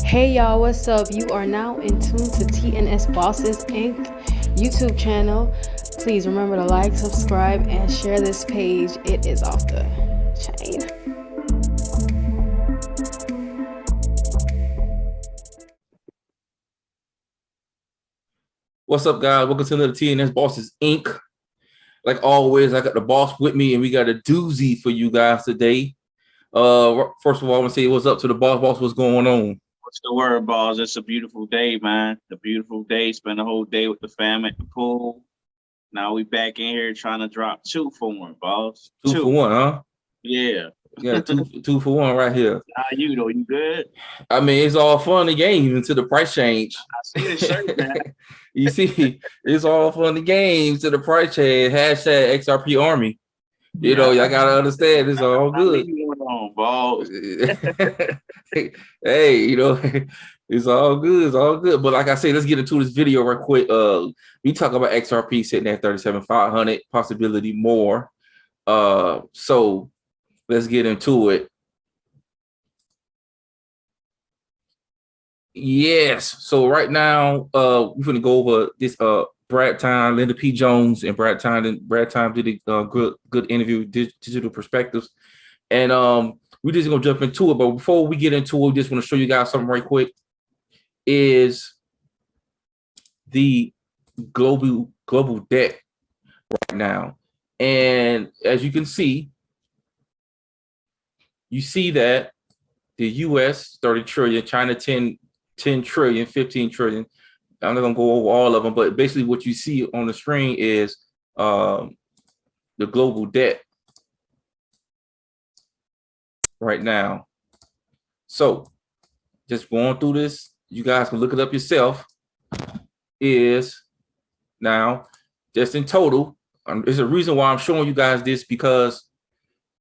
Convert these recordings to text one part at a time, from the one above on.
Hey y'all, what's up? You are now in tune to TNS Bosses Inc. YouTube channel. Please remember to like, subscribe, and share this page. It is off the chain. What's up, guys? Welcome to another TNS Bosses Inc. Like always, I got the boss with me, and we got a doozy for you guys today. First of all, I want to say what's up to the boss. Boss, what's going on? What's the word, balls? It's a beautiful day, man. A beautiful day. Spend the whole day with the fam at the pool. Now we back in here trying to drop 2 for 1, balls. Two for one, huh? Yeah. Yeah, two for one right here. How you though? You good? I mean, it's all fun and games until the price change. I see the shirt, man. You see, it's all fun and games to the price change. Hashtag XRP Army. You know, y'all gotta understand it's all good. On, balls. Hey, you know, it's all good. It's all good. But like I said, let's get into this video real quick. We talk about XRP sitting at 37,500, possibility more. So let's get into it. Yes. So right now, we're gonna go over this. Brad Time, Linda P. Jones, and Brad Time did a good interview, digital perspectives, and we're just gonna jump into it. But before we get into it, we just want to show you guys something right quick. Is the global debt right now, and as you can see, you see that the U.S. 30 trillion, China 10 trillion, 15 trillion. I'm not gonna go over all of them, but basically what you see on the screen is the global debt right now. So just going through this, you guys can look it up yourself, is now just in total. There's a reason why I'm showing you guys this, because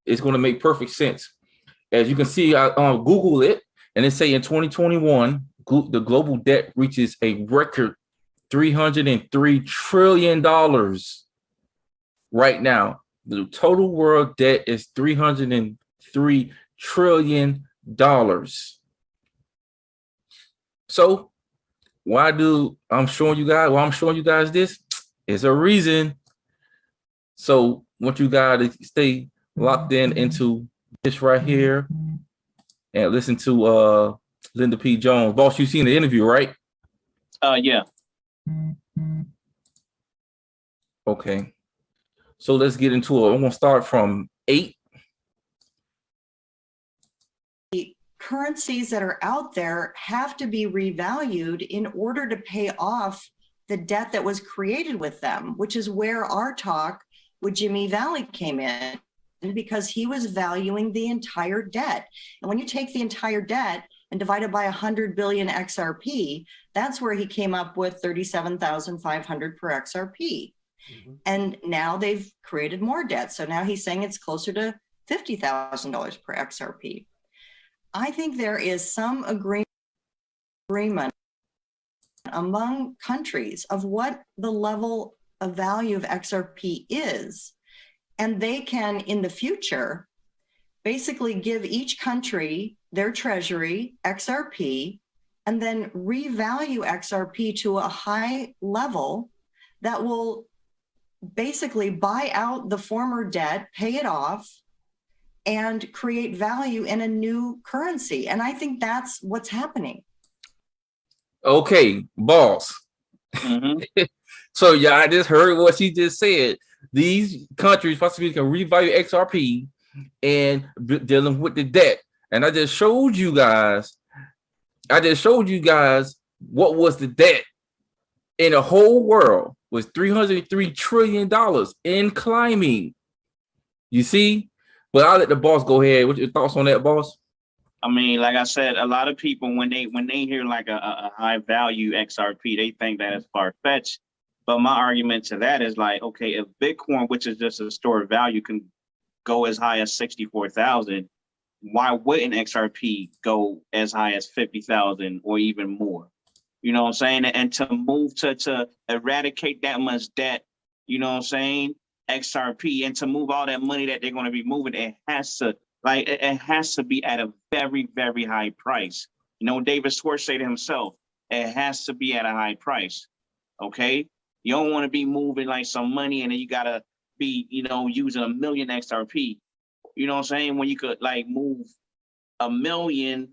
it's going to make perfect sense. As you can see, I Google it, and it say in 2021, the global debt reaches a record $303 trillion right now. The total world debt is $303 trillion. So why I'm showing you guys this? Is a reason. So I want you guys to stay locked into this right here and listen to Linda P. Jones. Boss, you seen the interview, right? Yeah. Okay. So let's get into it. I'm gonna start from 8. The currencies that are out there have to be revalued in order to pay off the debt that was created with them, which is where our talk with Jimmy Valley came in, because he was valuing the entire debt. And when you take the entire debt and divide it by 100 billion XRP, that's where he came up with 37,500 per XRP. And now they've created more debt. So now he's saying it's closer to $50,000 per XRP. I think there is some agreement among countries of what the level of value of XRP is. And they can, in the future, basically give each country their treasury, XRP, and then revalue XRP to a high level that will basically buy out the former debt, pay it off, and create value in a new currency. And I think that's what's happening. Okay, boss. So yeah, I just heard what she just said. These countries possibly can revalue XRP and dealing with the debt. And I just showed you guys what was the debt in the whole world was $303 trillion in climbing. You see? But I'll let the boss go ahead. What's your thoughts on that, boss? I mean, like I said, a lot of people, when they hear like a high value XRP, they think that it's far-fetched. But my argument to that is like, okay, if Bitcoin, which is just a store of value, can go as high as 64,000, why wouldn't XRP go as high as 50,000 or even more? You know what I'm saying? And to move to eradicate that much debt, you know what I'm saying? XRP, and to move all that money that they're going to be moving, it has to be at a very, very high price. You know, David Schwartz said himself, it has to be at a high price. Okay. You don't want to be moving like some money and then you gotta be, you know, using 1 million XRP. You know what I'm saying? When you could like move 1 million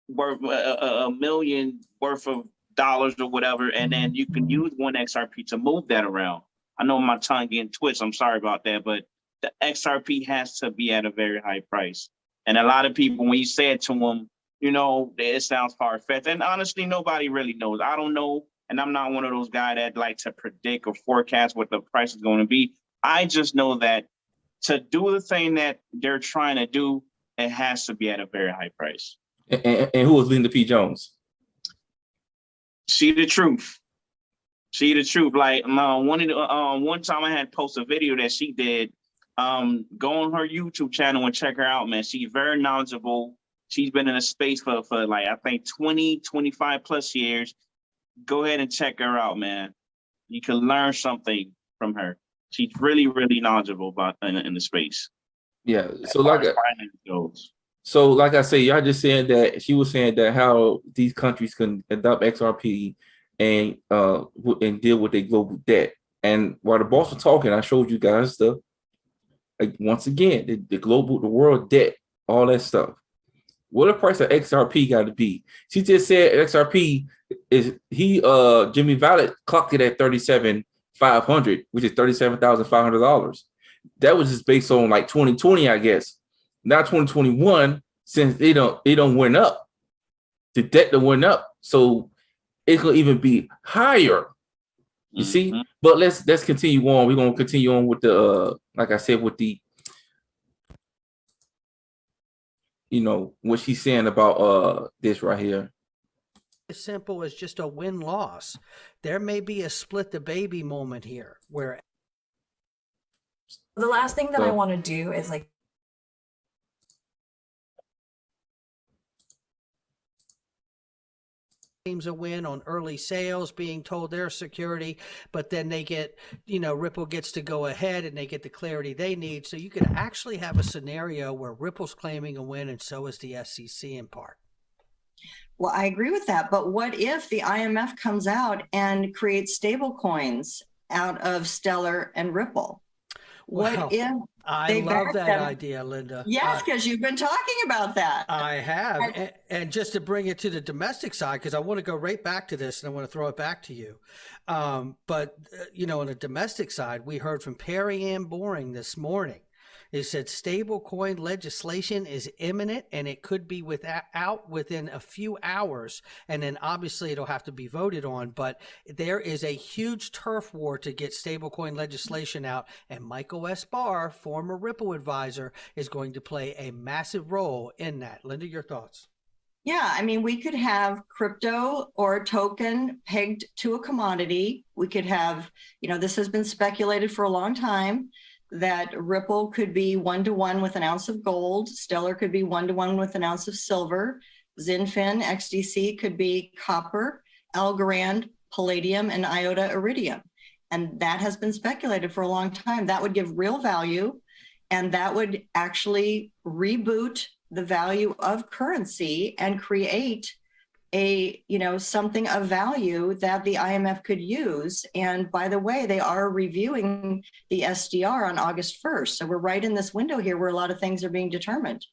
worth a million worth of dollars or whatever, and then you can use 1 XRP to move that around. I know my tongue getting twitched. I'm sorry about that, but the XRP has to be at a very high price. And a lot of people, when you say it to them, you know, it sounds far-fetched. And honestly, nobody really knows. I don't know. And I'm not one of those guys that like to predict or forecast what the price is going to be. I just know that to do the thing that they're trying to do, it has to be at a very high price. And who was Linda P. Jones? See the truth. See the truth. Like one time I had posted a video that she did. Go on her YouTube channel and check her out, man. She's very knowledgeable. She's been in a space for like, I think 20, 25 plus years. Go ahead and check her out, man. You can learn something from her. She's really, really knowledgeable about in the space. Yeah. So like, goes. so like I say, y'all just saying that she was saying that how these countries can adopt XRP and deal with their global debt. And while the boss was talking, I showed you guys the, like, once again, the world debt, all that stuff. What the price of XRP got to be? She just said XRP is Jimmy Vallet clocked it at 37,500, which is $37,500. That was just based on like 2020, I guess. Now 2021, since it don't went up, the debt that went up, so it's gonna even be higher. You see, but let's continue on. We're gonna continue on with the like I said, with the, you know, what she's saying about this right here. As simple as just a win-loss. There may be a split the baby moment here where the last thing that I want to do is like teams a win on early sales, being told their security, but then they get, you know, Ripple gets to go ahead and they get the clarity they need. So you could actually have a scenario where Ripple's claiming a win and so is the SEC in part. Well, I agree with that. But what if the IMF comes out and creates stable coins out of Stellar and Ripple? What if I love that idea, Linda. Yes, because you've been talking about that. I have. And just to bring it to the domestic side, because I want to go right back to this and I want to throw it back to you. But, you know, on the domestic side, we heard from Perry Ann Boring this morning. It said stablecoin legislation is imminent and it could be out within a few hours. And then obviously it'll have to be voted on. But there is a huge turf war to get stablecoin legislation out. And Michael S. Barr, former Ripple advisor, is going to play a massive role in that. Linda, your thoughts? Yeah, I mean, we could have crypto or a token pegged to a commodity. We could have, you know, this has been speculated for a long time, that Ripple could be 1-to-1 with an ounce of gold. Stellar could be 1-to-1 with an ounce of silver. XinFin, XDC could be copper, Algorand, palladium, and iota iridium. And that has been speculated for a long time. That would give real value, and that would actually reboot the value of currency and create a, you know, something of value that the IMF could use. And by the way, they are reviewing the SDR on August 1st. So we're right in this window here where a lot of things are being determined.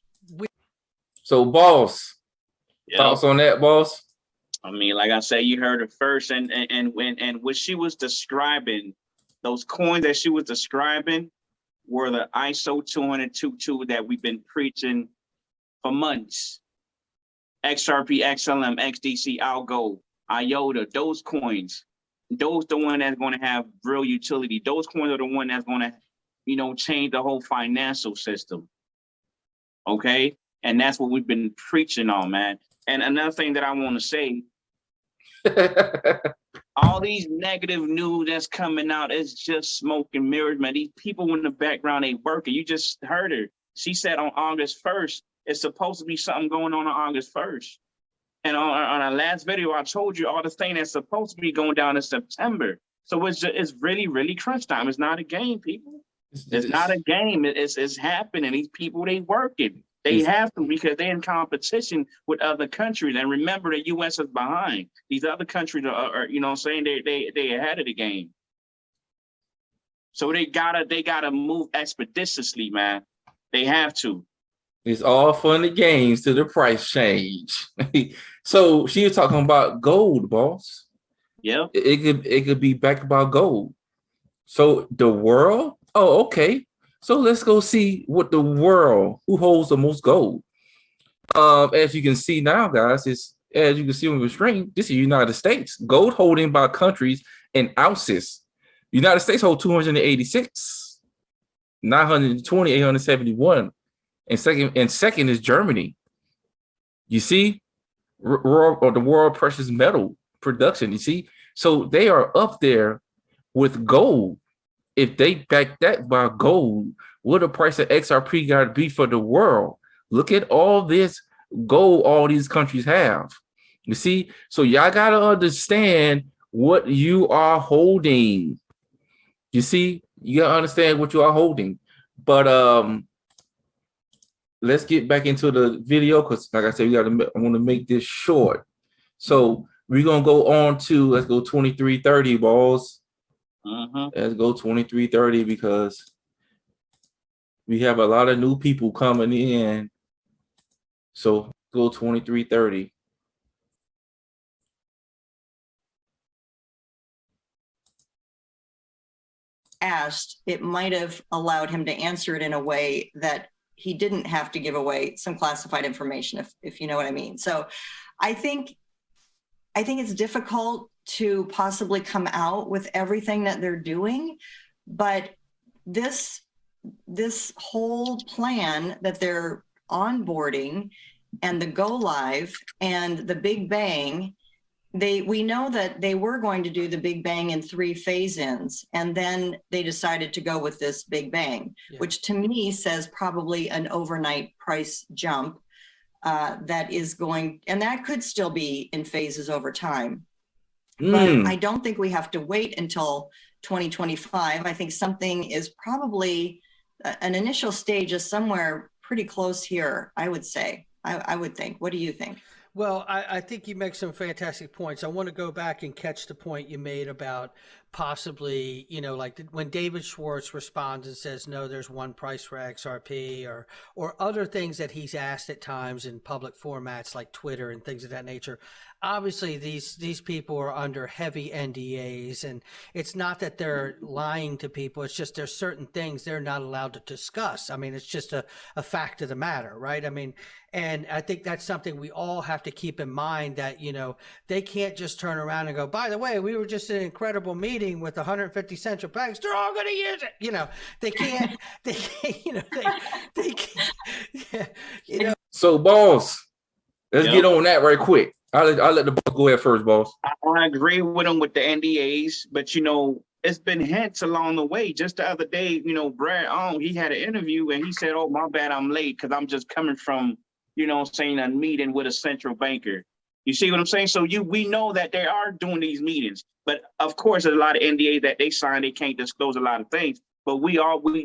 So, boss, thoughts on that, boss? I mean, like I said, you heard it first, and what she was describing, those coins that she was describing were the ISO 200-22 that we've been preaching for months. XRP, XLM, XDC, Algo, IOTA, those coins, those the one that's going to have real utility. Those coins are the one that's going to, you know, change the whole financial system. Okay, and that's what we've been preaching on, man. And another thing that I want to say, all these negative news that's coming out is just smoke and mirrors, man. These people in the background, they working. You just heard her. She said on August 1st, it's supposed to be something going on August 1st. And on our last video, I told you all the things that's supposed to be going down in September. So it's really, really crunch time. It's not a game, people. It's not a game. It's happening. These people, they working. They have to, because they're in competition with other countries. And remember, the U.S. is behind. These other countries are you know what I'm saying, they ahead of the game. So they gotta move expeditiously, man. They have to. It's all fun and games till the price change. So she was talking about gold, boss. Yeah. It could be back about gold. So the world, oh, okay. So let's go see what the world, who holds the most gold. As you can see now, guys, as you can see on the screen, this is the United States. Gold holding by countries in ounces. United States hold 286, 920, 871. And second is Germany. You see, the world precious metal production. You see, so they are up there with gold. If they back that by gold, what the price of XRP got to be for the world? Look at all this gold all these countries have. You see, so y'all got to understand what you are holding. You see, you got to understand what you are holding. But let's get back into the video because, like I said, I want to make this short. So we're going to go on to, let's go 2330, balls. Let's go 2330 because we have a lot of new people coming in. So go 2330. Asked, it might have allowed him to answer it in a way that he didn't have to give away some classified information, if you know what I mean. So I think it's difficult to possibly come out with everything that they're doing, but this whole plan that they're onboarding and the go live and the big bang, we know that they were going to do the big bang in 3 phase-ins, and then they decided to go with this big bang, which to me says probably an overnight price jump that is going, and that could still be in phases over time. But I don't think we have to wait until 2025. I think something is probably an initial stage is somewhere pretty close here, I would say. I would think. What do you think? Well, I think you make some fantastic points. I want to go back and catch the point you made about possibly, you know, like when David Schwartz responds and says, no, there's one price for XRP or other things that he's asked at times in public formats like Twitter and things of that nature. Obviously, these people are under heavy NDAs, and it's not that they're lying to people. It's just there's certain things they're not allowed to discuss. I mean, it's just a fact of the matter, right? I mean, and I think that's something we all have to keep in mind that, you know, they can't just turn around and go, by the way, we were just in an incredible meeting with 150 central banks. They're all going to use it. You know, they can't, you know, they can't, yeah, you know. So, boss, let's get on that right quick. I'll let the boss go ahead first, boss. I agree with him with the NDAs, but, you know, it's been hints along the way. Just the other day, you know, Brad, he had an interview and he said, oh, my bad, I'm late because I'm just coming from, you know, saying a meeting with a central banker. You see what I'm saying? So we know that they are doing these meetings, but of course, there's a lot of NDAs that they sign. They can't disclose a lot of things, but we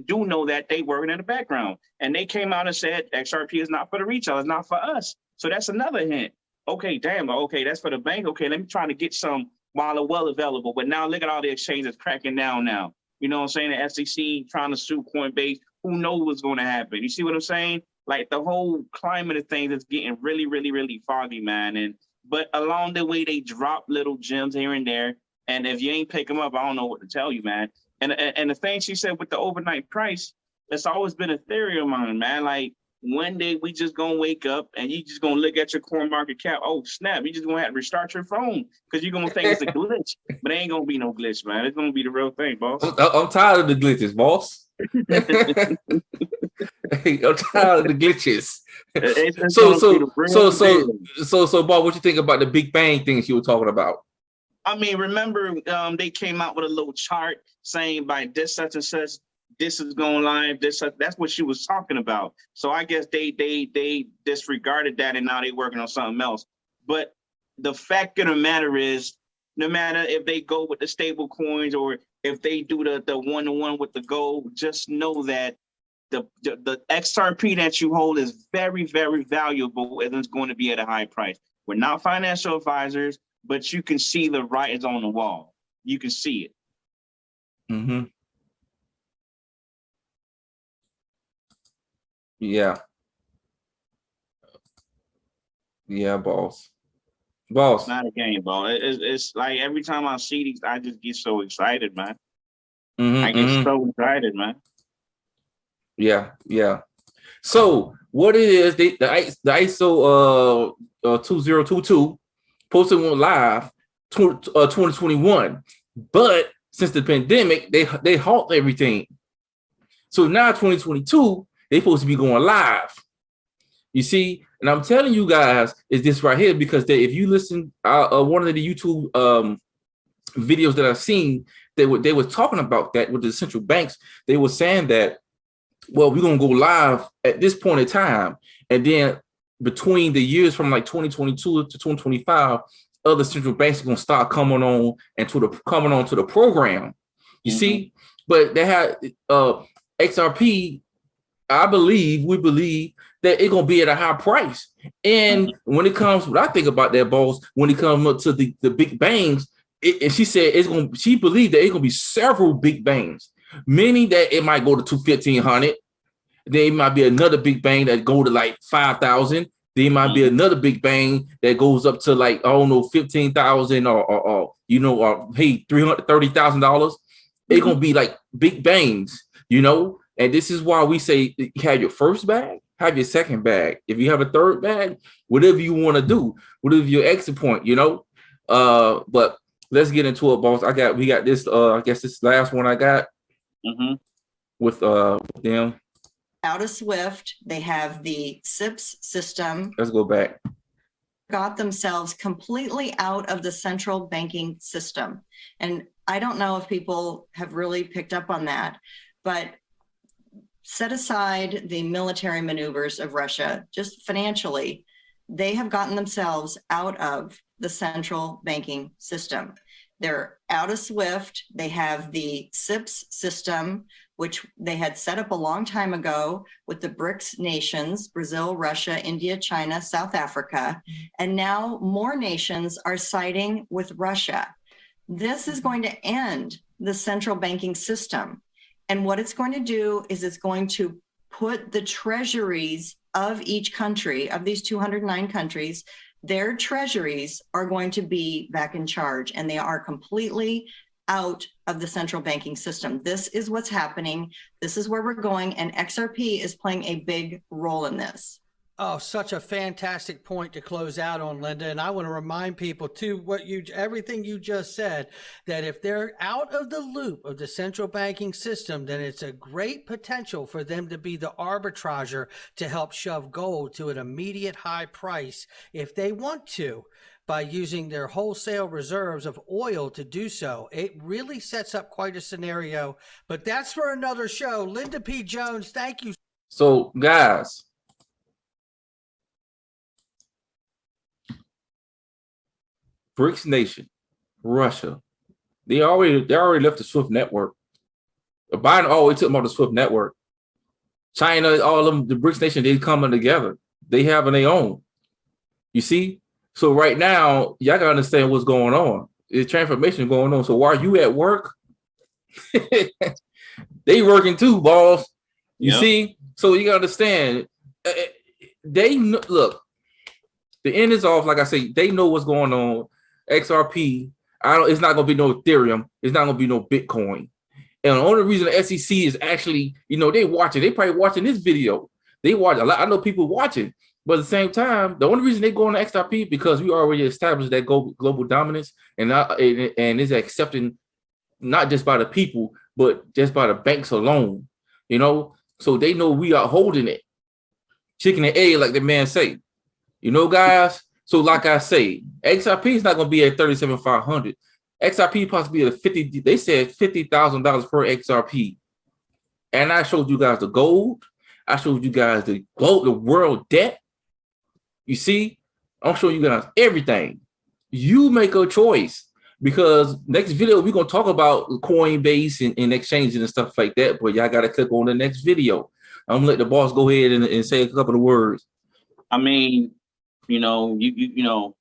do know that they working in the background, and they came out and said XRP is not for the retail, it's not for us. So that's another hint. Okay, damn. Okay, that's for the bank. Okay, let me try to get some while they're well available. But now look at all the exchanges cracking down now. You know what I'm saying? The SEC trying to sue Coinbase. Who knows what's going to happen? You see what I'm saying? Like the whole climate of things is getting really, really, really foggy, man. But along the way, they drop little gems here and there. And if you ain't pick them up, I don't know what to tell you, man. And the thing she said with the overnight price, it's always been a theory of mine, man. Like one day we just gonna wake up and you just gonna look at your coin market cap. Oh snap! You just gonna have to restart your phone because you're gonna think it's a glitch, but it ain't gonna be no glitch, man. It's gonna be the real thing, boss. I'm tired of the glitches, boss. I'm tired of the glitches. So, Bob, what you think about the Big Bang things you were talking about? I mean, remember they came out with a little chart saying by this such and such, this is going live. That's what she was talking about. So I guess they disregarded that and now they're working on something else. But the fact of the matter is, no matter if they go with the stable coins or if they do the one-to-one with the gold, just know that the XRP that you hold is very, very valuable, and it's going to be at a high price. We're not financial advisors, but you can see the writings on the wall. You can see it. Mm-hmm. Yeah. Yeah, boss. It's not a game, bro. It's like every time I see these, I just get so excited, man. I get so excited, man. Yeah, yeah. So what it is, the ISO 2022 posted one live 2021, but since the pandemic, they halt everything. So now 2022, they supposed to be going live. You see, and I'm telling you guys, is this right here, because if you listen, one of the YouTube videos that I've seen, they were talking about that with the central banks. They were saying that, well, we're gonna go live at this point in time, and then between the years from like 2022 to 2025, other central banks are gonna start coming on to the program. You see, but they had XRP. We believe that it's gonna be at a high price. And when it comes, what I think about that, boss, when it comes up to the big bangs, and she said she believed that it's gonna be several big bangs, meaning that it might go to 1,500. There might be another big bang that go to like 5,000. There might be another big bang that goes up to like, I don't know, 15,000 or hey, $330,000. It's gonna be like big bangs, And this is why we say have your first bag, have your second bag. If you have a third bag, whatever you want to do, whatever your exit point, But let's get into it, boss. We got this. I guess this last one I got with them. Out of SWIFT, they have the SIPS system. Let's go back. Got themselves completely out of the central banking system. And I don't know if people have really picked up on that, but set aside the military maneuvers of Russia, just financially, they have gotten themselves out of the central banking system. They're out of SWIFT. They have the SIPS system, which they had set up a long time ago with the BRICS nations, Brazil, Russia, India, China, South Africa. And now more nations are siding with Russia. This is going to end the central banking system. And what it's going to do is it's going to put the treasuries of each country, of these 209 countries, their treasuries are going to be back in charge, and they are completely out of the central banking system. This is what's happening. This is where we're going, and XRP is playing a big role in this. Oh, such a fantastic point to close out on, Linda. And I want to remind people too, everything you just said, that if they're out of the loop of the central banking system, then it's a great potential for them to be the arbitrager to help shove gold to an immediate high price if they want to, by using their wholesale reserves of oil to do so. It really sets up quite a scenario, but that's for another show. Linda P. Jones, thank you. So guys, BRICS nation, Russia, they already left the SWIFT network. Biden always took them off the SWIFT network. China, all of them, the BRICS nation, they coming together. They having their own. You see? So right now, y'all gotta understand what's going on. There's transformation going on. So while you at work, they working too, boss. You see? So you gotta understand. Look. The end is off. Like I say, they know what's going on. XRP, it's not gonna be no Ethereum, it's not gonna be no Bitcoin. And the only reason the SEC is actually, they probably watching this video. They watch a lot. I know people watching, but at the same time, the only reason they go on the XRP because we already established that global dominance, and is accepting not just by the people, but just by the banks alone. So they know we are holding it, chicken and egg, like the man say. Guys. So like I say, XRP is not going to be at 37,500. XRP possibly at 50. They said $50,000 per XRP. And I showed you guys the gold. I showed you guys the world debt. You see, I'm showing you guys everything. You make a choice, because next video we're going to talk about Coinbase and exchanges and stuff like that. But y'all got to click on the next video. I'm gonna let the boss go ahead and say a couple of words. I mean, you know,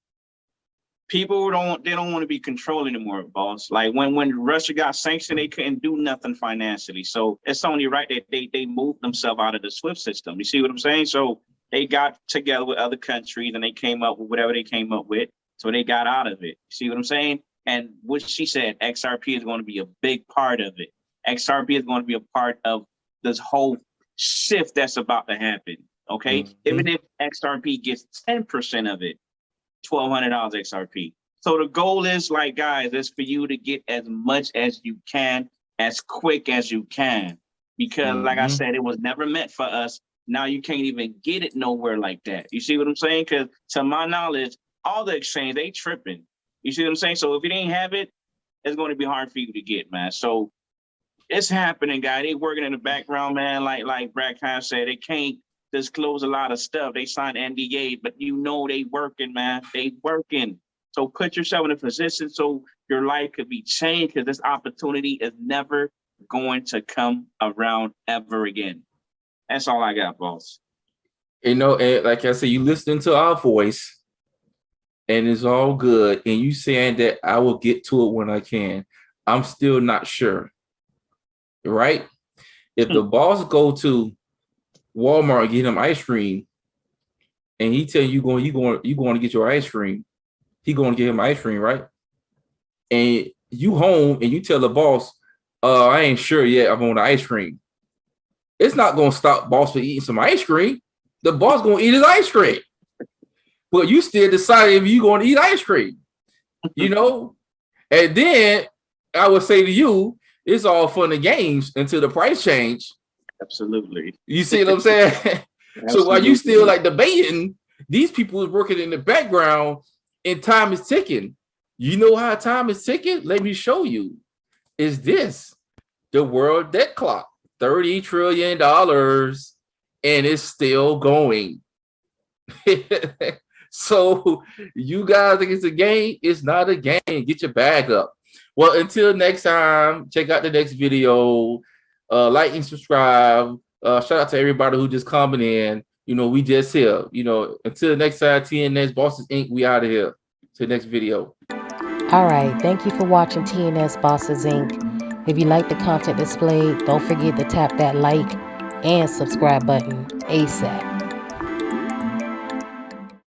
people don't want to be controlled anymore, boss. Like when Russia got sanctioned, they couldn't do nothing financially. So it's only right that they moved themselves out of the SWIFT system. You see what I'm saying? So they got together with other countries and they came up with whatever they came up with. So they got out of it. You see what I'm saying? And what she said, XRP is going to be a big part of it. XRP is going to be a part of this whole shift that's about to happen. Okay. Even if XRP gets 10% of it, $1,200 XRP. So the goal is, like, guys, is for you to get as much as you can, as quick as you can. Because like I said, it was never meant for us. Now you can't even get it nowhere like that. You see what I'm saying? Because to my knowledge, all the exchange, they tripping. You see what I'm saying? So if you didn't have it, it's going to be hard for you to get, man. So it's happening, guy. They working in the background, man. Like Brad kind of said, they can't disclose a lot of stuff. They signed NDA, but you know they working, man. They working. So put yourself in a position so your life could be changed, because this opportunity is never going to come around ever again. That's all I got, boss. You know, and like I said, you listening to our voice, and it's all good. And you saying that I will get to it when I can. I'm still not sure. Right? If the boss go to Walmart and get him ice cream, and he tell you going to get your ice cream, he going to get him ice cream, right? And you home and you tell the boss, I ain't sure yet, I'm on the ice cream. It's not going to stop boss from eating some ice cream. The boss going to eat his ice cream. But you still decide if you going to eat ice cream, you know? And then I would say to you, it's all fun and games until the price change. Absolutely. You see what I'm saying? So while you still like debating, these people is working in the background and time is ticking. You know how time is ticking? Let me show you. Is this the world debt clock? $30 trillion, and it's still going. So you guys think it's a game? It's not a game. Get your bag up. Well, until next time, check out the next video. Like and subscribe. Shout out to everybody who just coming in. You know, we just here. You know, until next time, TNS Bosses Inc. We out of here. To the next video. All right. Thank you for watching TNS Bosses Inc. If you like the content displayed, don't forget to tap that like and subscribe button ASAP.